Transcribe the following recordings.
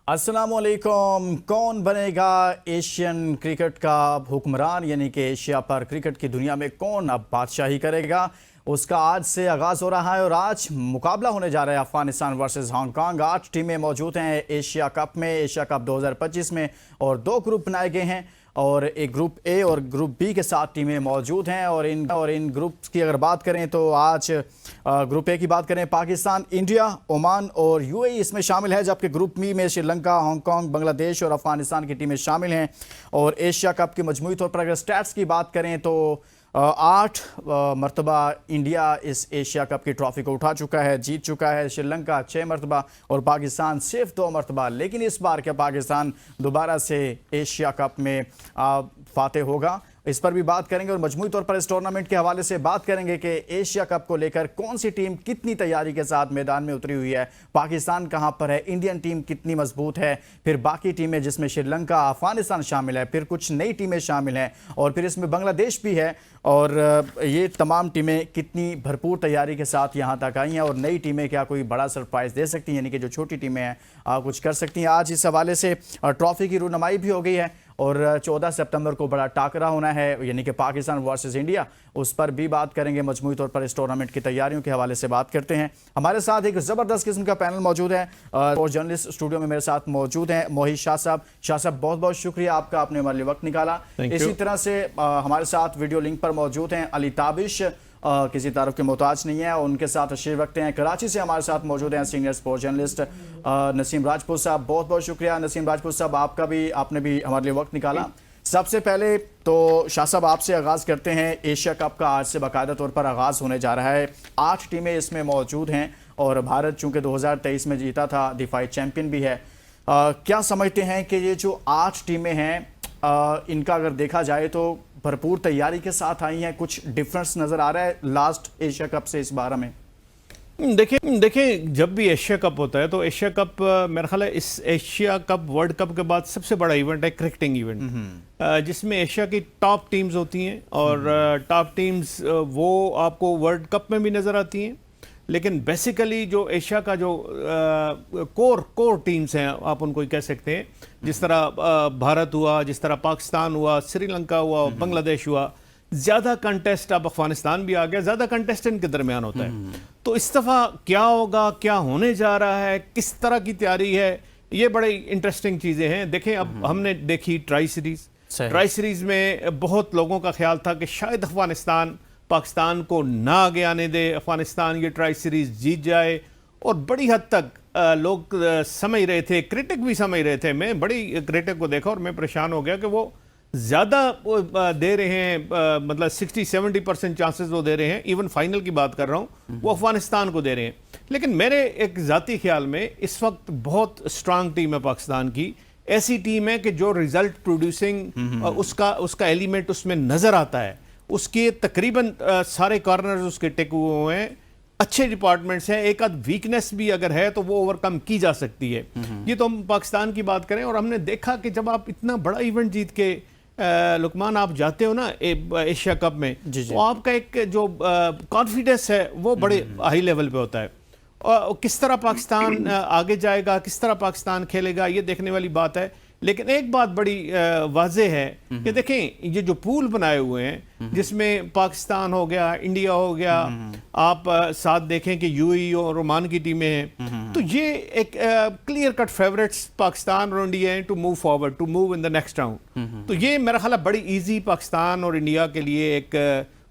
अस्सलामुअलैकुम। कौन बनेगा एशियन क्रिकेट का हुक्मरान, यानी कि एशिया पर क्रिकेट की दुनिया में कौन अब बादशाही करेगा, उसका आज से आगाज हो रहा है। और आज मुकाबला होने जा रहा है अफगानिस्तान वर्सेस हांगकांग। 8 टीमें मौजूद हैं एशिया कप में, एशिया कप 2025 में, और 2 ग्रुप बनाए गए हैं और एक ग्रुप ए और ग्रुप बी के साथ टीमें मौजूद हैं। और इन ग्रुप्स की अगर बात करें तो आज ग्रुप ए की बात करें, पाकिस्तान, इंडिया, ओमान और यूएई इसमें शामिल है, जबकि ग्रुप बी में श्रीलंका, हांगकांग, बांग्लादेश और अफगानिस्तान की टीमें शामिल हैं। और एशिया कप की मजमूई तौर पर अगर स्टैट्स की बात करें तो 8 मरतबा इंडिया इस एशिया कप की ट्रॉफी को उठा चुका है, जीत चुका है। श्रीलंका 6 मरतबा और पाकिस्तान सिर्फ 2 मरतबा। लेकिन इस बार क्या पाकिस्तान दोबारा से एशिया कप में फातेह होगा, इस पर भी बात करेंगे। और मजमूई तौर पर इस टूर्नामेंट के हवाले से बात करेंगे कि एशिया कप को लेकर कौन सी टीम कितनी तैयारी के साथ मैदान में उतरी हुई है, पाकिस्तान कहां पर है, इंडियन टीम कितनी मजबूत है, फिर बाकी टीमें जिसमें श्रीलंका, अफगानिस्तान शामिल है, फिर कुछ नई टीमें शामिल हैं और फिर इसमें बांग्लादेश भी है। और ये तमाम टीमें कितनी भरपूर तैयारी के साथ यहाँ तक आई हैं और नई टीमें क्या कोई बड़ा सरप्राइज़ दे सकती हैं, यानी कि जो छोटी टीमें हैं कुछ कर सकती हैं। आज इस हवाले से ट्रॉफी की रूनुमाई भी हो गई है और 14 सितंबर को बड़ा टाकरा होना है, यानी कि पाकिस्तान वर्सेस इंडिया, उस पर भी बात करेंगे। मजमूई तौर पर इस टूर्नामेंट की तैयारियों के हवाले से बात करते हैं। हमारे साथ एक ज़बरदस्त किस्म का पैनल मौजूद है और जर्नलिस्ट स्टूडियो में मेरे साथ मौजूद हैं मोहित शाह साहब। शाह साहब, बहुत बहुत शुक्रिया आपका, आपने हमारे लिए वक्त निकाला। इसी तरह से हमारे साथ वीडियो लिंक पर मौजूद हैं अली ताबिश, किसी तारुफ के मोहताज नहीं है, उनके साथ तशरीफ रखते हैं। कराची से हमारे साथ मौजूद हैं senior sports journalist Naseem Rajput साहब। बहुत बहुत शुक्रिया नसीम राजपूत साहब, आपने भी हमारे लिए वक्त निकाला। सबसे पहले तो शाह साहब आपसे आगाज़ करते हैं। एशिया कप का आज से बाकायदा तौर पर आगाज़ होने जा रहा है। 8 टीमें इसमें मौजूद हैं और भारत चूँकि 2023 में जीता था, दिफाई चैम्पियन भी है। क्या समझते हैं कि ये जो 8 टीमें हैं इनका अगर देखा जाए तो भरपूर तैयारी के साथ आई हैं, कुछ डिफरेंस नज़र आ रहा है लास्ट एशिया कप से इस बार में? देखिए जब भी एशिया कप होता है तो एशिया कप मेरा ख्याल है इस एशिया कप वर्ल्ड कप के बाद सबसे बड़ा इवेंट है क्रिकेटिंग इवेंट, जिसमें एशिया की टॉप टीम्स होती हैं और टॉप टीम्स वो आपको वर्ल्ड कप में भी नज़र आती हैं। लेकिन बेसिकली जो एशिया का जो कोर टीम्स हैं आप उनको कह सकते हैं, जिस तरह भारत हुआ, जिस तरह पाकिस्तान हुआ, श्रीलंका हुआ, बांग्लादेश हुआ, ज़्यादा कंटेस्ट, अब अफगानिस्तान भी आ गया, ज़्यादा कंटेस्ट इनके दरमियान होता है। तो इस दफ़ा क्या होगा, क्या होने जा रहा है, किस तरह की तैयारी है, ये बड़ी इंटरेस्टिंग चीज़ें हैं। देखें अब हमने देखी ट्राई सीरीज़ में बहुत लोगों का ख्याल था कि शायद अफगानिस्तान पाकिस्तान को ना आगे आने दे, अफगानिस्तान ये ट्राई सीरीज़ जीत जाए, और बड़ी हद तक लोग समझ रहे थे, क्रिटिक भी समझ रहे थे। मैं बड़ी क्रिटिक को देखा और मैं परेशान हो गया कि वो ज़्यादा दे रहे हैं, मतलब 60-70% चांसेस वो दे रहे हैं, इवन फाइनल की बात कर रहा हूँ, वो अफगानिस्तान को दे रहे हैं। लेकिन मेरे एक ज़ाती ख्याल में इस वक्त बहुत स्ट्रांग टीम है पाकिस्तान की, ऐसी टीम है कि जो रिजल्ट प्रोड्यूसिंग उसका एलिमेंट उसमें नज़र आता है, उसके तकरीबन सारे कॉर्नर्स उसके टेक हुए हैं, अच्छे डिपार्टमेंट्स हैं, एक आध वीकनेस भी अगर है तो वो ओवरकम की जा सकती है। ये तो हम पाकिस्तान की बात करें, और हमने देखा कि जब आप इतना बड़ा इवेंट जीत के लुकमान आप जाते हो ना एशिया कप में, तो आपका एक जो कॉन्फिडेंस है वो बड़े हाई लेवल पे होता है। और किस तरह पाकिस्तान आगे जाएगा, किस तरह पाकिस्तान खेलेगा, ये देखने वाली बात है। लेकिन एक बात बड़ी वाज़ेह है कि देखें ये जो पूल बनाए हुए हैं, जिसमें पाकिस्तान हो गया, इंडिया हो गया, आप साथ देखें कि यूएई और ओमान की टीमें हैं, तो ये एक क्लियर कट फेवरेट्स पाकिस्तान और इंडिया हैं to move forward, to move in the next round. तो ये मेरा ख्याल है बड़ी इजी पाकिस्तान और इंडिया के लिए एक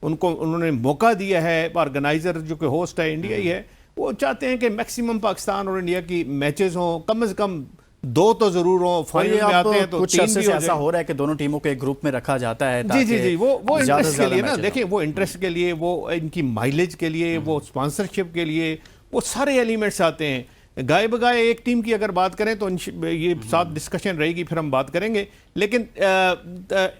उन्होंने मौका दिया है। ऑर्गेनाइजर जो कि होस्ट है इंडिया ही है, वो चाहते हैं कि मैक्सिमम पाकिस्तान और इंडिया की मैचेस हों, कम से कम 2 तो जरूर हो। फाइनल में आते हैं तो कुछ अर्से से ऐसा हो रहा है कि दोनों टीमों को एक ग्रुप में रखा जाता है। जी, वो इंटरेस्ट के लिए ना, देखिए वो इंटरेस्ट के लिए, वो इनकी माइलेज के लिए, वो स्पॉन्सरशिप के लिए, वो सारे एलिमेंट्स आते हैं। गाय बगाए एक टीम की अगर बात करें तो ये साथ डिस्कशन रहेगी, फिर हम बात करेंगे। लेकिन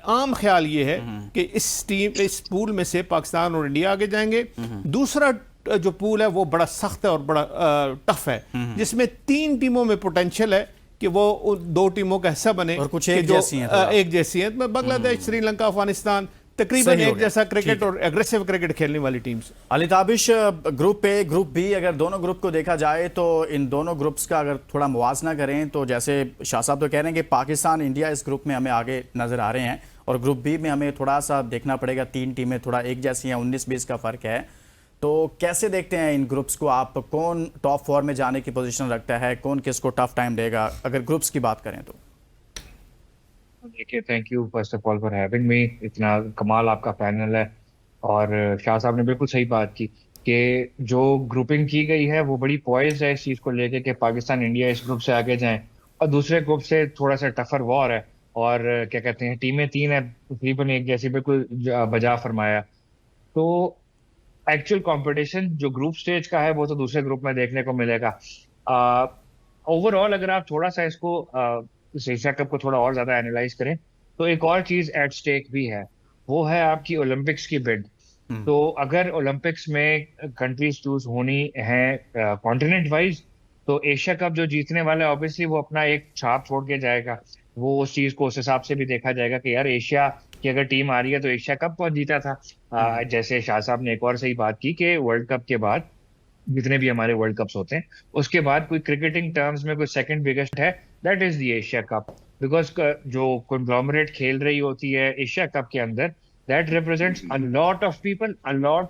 आम ख्याल ये है कि इस पूल में से पाकिस्तान और इंडिया आगे जाएंगे। दूसरा जो पूल है वो बड़ा सख्त है और बड़ा टफ है, जिसमें 3 टीमों में पोटेंशियल है कि वो 2 टीमों का हिस्सा बने और कुछ एक जैसी हैं, बांग्लादेश, श्रीलंका, अफगानिस्तान तकरीबन सही हो एक गया। जैसा ठीक क्रिकेट है। और एग्रेसिव क्रिकेट खेलने वाली teams. Ali Tabish, group A group B, अगर दोनों ग्रुप को देखा जाए तो इन दोनों ग्रुप्स का अगर थोड़ा मुवाजना करें तो जैसे शाह साहब तो कह रहे हैं कि पाकिस्तान इंडिया इस ग्रुप में हमें आगे नज़र आ रहे हैं, और ग्रुप बी में हमें थोड़ा सा देखना पड़ेगा, 3 टीमें थोड़ा एक जैसी हैं, 19-20 का फ़र्क है। तो कैसे देखते हैं इन ग्रुप्स को आप? कौन टॉप 4 में जाने की पोजीशन रखता है, कौन किसको टफ टाइम देगा, अगर ग्रुप्स की बात करें तो? देखिए, thank you first of all for having me. इतना कमाल आपका पैनल है। और शाह साहब ने बिल्कुल सही बात की कि जो ग्रुपिंग की गई है वो बड़ी पॉइज्ड है इस चीज़ को लेके कि पाकिस्तान इंडिया इस ग्रुप से आगे जाएं, और दूसरे ग्रुप से थोड़ा सा टफर वॉर है। और क्या कहते हैं, टीमें 3 है तकरीबन एक जैसी, बिल्कुल बजा फरमाया। तो एक्चुअल कंपटीशन जो ग्रुप स्टेज का है वो तो दूसरे ग्रुप में देखने को मिलेगा। ओवरऑल अगर आप थोड़ा सा इसको इस एशिया कप को थोड़ा और ज्यादा एनालाइज करें तो एक और चीज एट स्टेक भी है, वो है आपकी ओलंपिक्स की बिड। तो अगर ओलंपिक्स में कंट्रीज चूज होनी है कॉन्टिनेंट वाइज, तो एशिया कप जो जीतने वाला है ऑब्वियसली वो अपना एक छाप छोड़ के जाएगा। वो उस चीज को उस हिसाब से भी देखा जाएगा कि यार एशिया की अगर टीम आ रही है तो एशिया कप कौन जीता था। जैसे शाह साहब ने एक और सही बात की कि वर्ल्ड कप के बाद जितने भी हमारे वर्ल्ड कप्स होते हैं उसके बाद कोई क्रिकेटिंग टर्म्स में कोई सेकंड बिगेस्ट है, that is the Asia cup. Because जो कॉन्ग्लोमरेट खेल रही होती है एशिया कप के अंदर, that represents a lot of people, a lot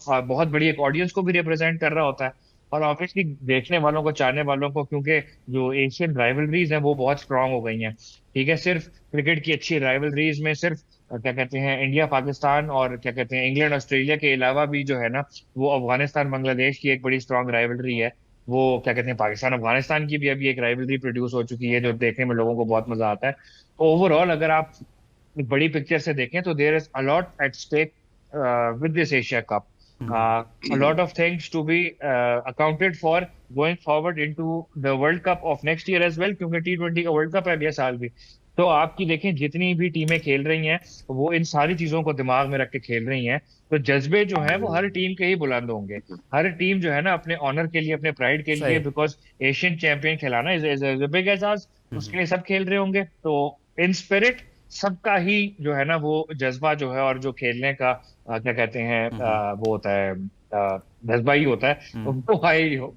बहुत बड़ी एक ऑडियंस को भी रिप्रेजेंट कर रहा होता है। और ऑब्वियसली देखने वालों को, चाहने वालों को, क्योंकि जो एशियन राइवलरीज हैं वो बहुत स्ट्रांग हो गई हैं। ठीक है, सिर्फ क्रिकेट की अच्छी राइवलरीज में सिर्फ क्या कहते हैं इंडिया पाकिस्तान और क्या कहते हैं इंग्लैंड ऑस्ट्रेलिया के अलावा भी जो है ना, वो अफगानिस्तान बांग्लादेश की एक बड़ी स्ट्रांग राइवलरी है। वो क्या कहते हैं पाकिस्तान अफगानिस्तान की भी अभी एक राइवलरी प्रोड्यूस हो चुकी है जो देखने में लोगों को बहुत मजा आता है। तो ओवरऑल अगर आप एक बड़ी पिक्चर से देखें तो there is a lot at stake with this Asia cup, a lot of things to be accounted for going forward into the World Cup of next year as well, क्योंकि T20 का world cup है अगले साल भी। तो आपकी देखें जितनी भी टीमें खेल रही हैं वो इन सारी चीजों को दिमाग में रख के खेल रही हैं, तो जज्बे जो है वो हर टीम के ही बुलंद होंगे। हर टीम जो है ना अपने ऑनर के लिए, अपने प्राइड के लिए, सही। बिकॉज एशियन चैंपियन खिलाना इज बिग एजाज, उसके लिए सब खेल रहे होंगे। तो इन स्पिरिट सबका ही जो है ना वो जज्बा जो है और जो खेलने का क्या कहते हैं वो होता है जज्बा ही होता है, वो हाई ही हो।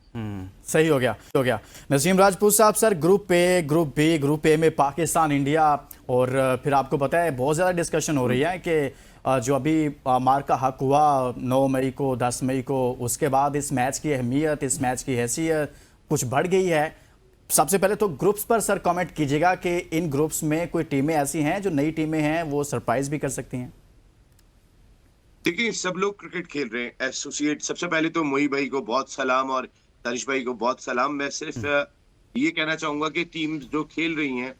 सही हो गया। Naseem Rajput sahab, sir group A group B, group A में पाकिस्तान इंडिया, और फिर आपको पता है बहुत ज़्यादा डिस्कशन हो रही है कि जो अभी मार का हक हुआ 9 मई को, 10 मई को, उसके बाद इस मैच की अहमियत, इस मैच की हैसियत कुछ बढ़ गई है। सबसे पहले तो ग्रुप्स पर सर कमेंट कीजिएगा कि इन ग्रुप्स में कोई टीमें ऐसी हैं जो नई टीमें हैं वो सरप्राइज भी कर सकती हैं। देखिए, सब लोग क्रिकेट खेल रहे हैं एसोसिएट। सबसे पहले तो मोई भाई को बहुत सलाम और तनिष भाई को बहुत सलाम। मैं सिर्फ ये कहना चाहूंगा कि टीम जो खेल रही हैं,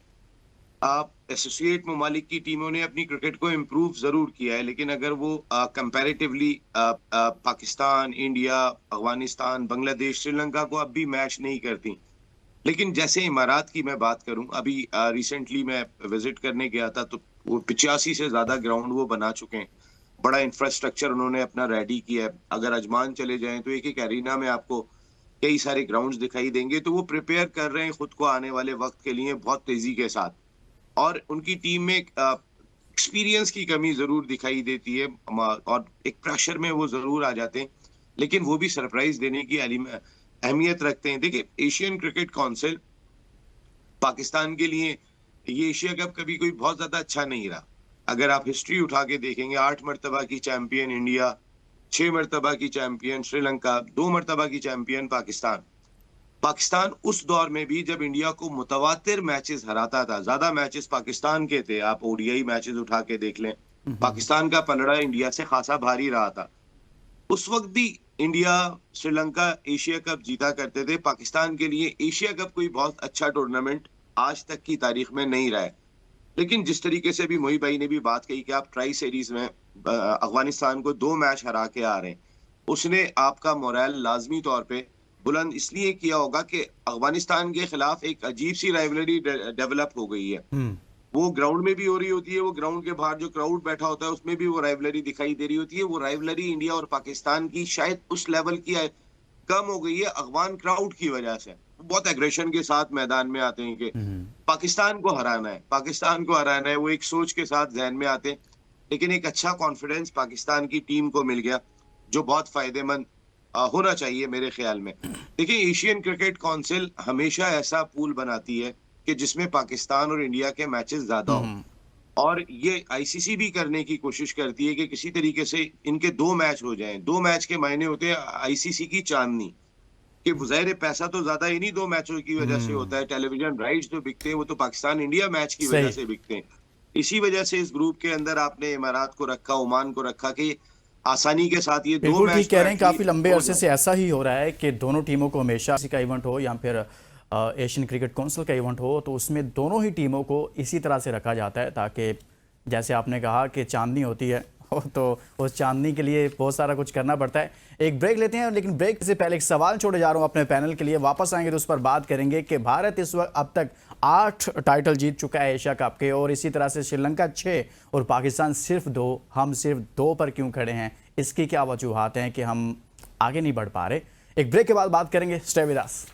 आप एसोसिएट ममालिक की टीमों ने अपनी क्रिकेट को इम्प्रूव जरूर किया है, लेकिन अगर वो कंपैरेटिवली पाकिस्तान, इंडिया, अफगानिस्तान, बांग्लादेश, श्रीलंका को अब भी मैच नहीं करती। लेकिन जैसे इमारात की मैं बात करूं, अभी रिसेंटली मैं विजिट करने गया था, तो वो 85 से ज्यादा ग्राउंड वो बना चुके हैं। बड़ा इंफ्रास्ट्रक्चर उन्होंने अपना रेडी किया है। अगर अजमान चले जाएं तो एक एक एरिना में आपको कई सारे ग्राउंड्स दिखाई देंगे। तो वो प्रिपेयर कर रहे हैं खुद को आने वाले वक्त के लिए बहुत तेजी के साथ। और उनकी टीम में एक्सपीरियंस की कमी जरूर दिखाई देती है और एक प्रेशर में वो जरूर आ जाते हैं, लेकिन वो भी सरप्राइज देने की अहमियत रखते हैं। देखिए, एशियन क्रिकेट काउंसिल पाकिस्तान के लिए ये एशिया कप कभी कोई बहुत ज्यादा अच्छा नहीं रहा। अगर आप हिस्ट्री उठा के देखेंगे, 8 मरतबा की चैंपियन इंडिया, 6 मरतबा की चैंपियन श्रीलंका, 2 मरतबा की चैंपियन पाकिस्तान। पाकिस्तान उस दौर में भी जब इंडिया को मुतवातिर मैचेस हराता था, ज्यादा मैचेस पाकिस्तान के थे। आप ओडीआई मैचेस उठा के देख लें, पाकिस्तान का पलड़ा इंडिया से खासा भारी रहा था। उस वक्त भी इंडिया, श्रीलंका एशिया कप जीता करते थे। पाकिस्तान के लिए एशिया कप कोई बहुत अच्छा टूर्नामेंट आज तक की तारीख में नहीं रहा है। लेकिन जिस तरीके से भी मोई भाई ने भी बात कही कि आप ट्राई सीरीज में अफगानिस्तान को 2 मैच हरा के आ रहे हैं, उसने आपका मोरल लाजमी तौर पे बुलंद इसलिए किया होगा कि अफगानिस्तान के खिलाफ एक अजीब सी राइवलरी डेवलप हो गई है। वो ग्राउंड में भी हो रही होती है, वो ग्राउंड के बाहर जो क्राउड बैठा होता है उसमें भी वो राइवलरी दिखाई दे रही होती है। वो राइवलरी इंडिया और पाकिस्तान की शायद उस लेवल की कम हो गई है अफगान क्राउड की वजह से। बहुत एग्रेशन के साथ मैदान में आते हैं कि पाकिस्तान को हराना है, पाकिस्तान को हराना है। वो एक सोच के साथ जहन में आते हैं। लेकिन एक अच्छा कॉन्फिडेंस पाकिस्तान की टीम को मिल गया, जो बहुत फायदेमंद होना चाहिए मेरे ख्याल में। देखिए, एशियन क्रिकेट काउंसिल हमेशा ऐसा पूल बनाती है कि जिसमें पाकिस्तान और इंडिया के मैचेस ज्यादा हो, और ये आईसीसी भी करने की कोशिश करती है कि किसी तरीके से इनके 2 मैच हो जाएं। 2 मैच के मायने होते हैं आईसीसी की चांदनी, कि ज़ाहिर है पैसा तो ज्यादा इन्हीं 2 मैचों की वजह से होता है। टेलीविजन राइट्स जो बिकते हैं वो तो पाकिस्तान इंडिया मैच की वजह सही। से बिकते हैं। इसी वजह से इस ग्रुप के अंदर आपने इमारात को रखा, ओमान को रखा, कि आसानी के साथ ये 2 बिल्कुल मैच ठीक कह तो रहे हैं, काफी एटलीस्ट लंबे हो अरसे जाए। से ऐसा ही हो रहा है कि दोनों टीमों को हमेशा इसी का इवेंट हो या फिर एशियन क्रिकेट काउंसिल का इवेंट हो, तो उसमें दोनों ही टीमों को इसी तरह से रखा जाता है ताकि जैसे आपने कहा कि चांदनी होती है तो उस चांदनी के लिए बहुत सारा कुछ करना पड़ता है। एक ब्रेक लेते हैं, लेकिन ब्रेक से पहले एक सवाल छोड़े जा रहा हूं अपने पैनल के लिए, वापस आएंगे तो उस पर बात करेंगे कि भारत इस वक्त अब तक 8 टाइटल जीत चुका है एशिया कप के, और इसी तरह से श्रीलंका 6 और पाकिस्तान सिर्फ 2। हम सिर्फ 2 पर क्यों खड़े हैं, इसकी क्या वजूहात हैं कि हम आगे नहीं बढ़ पा रहे। एक ब्रेक के बाद बात करेंगे। Stay with us.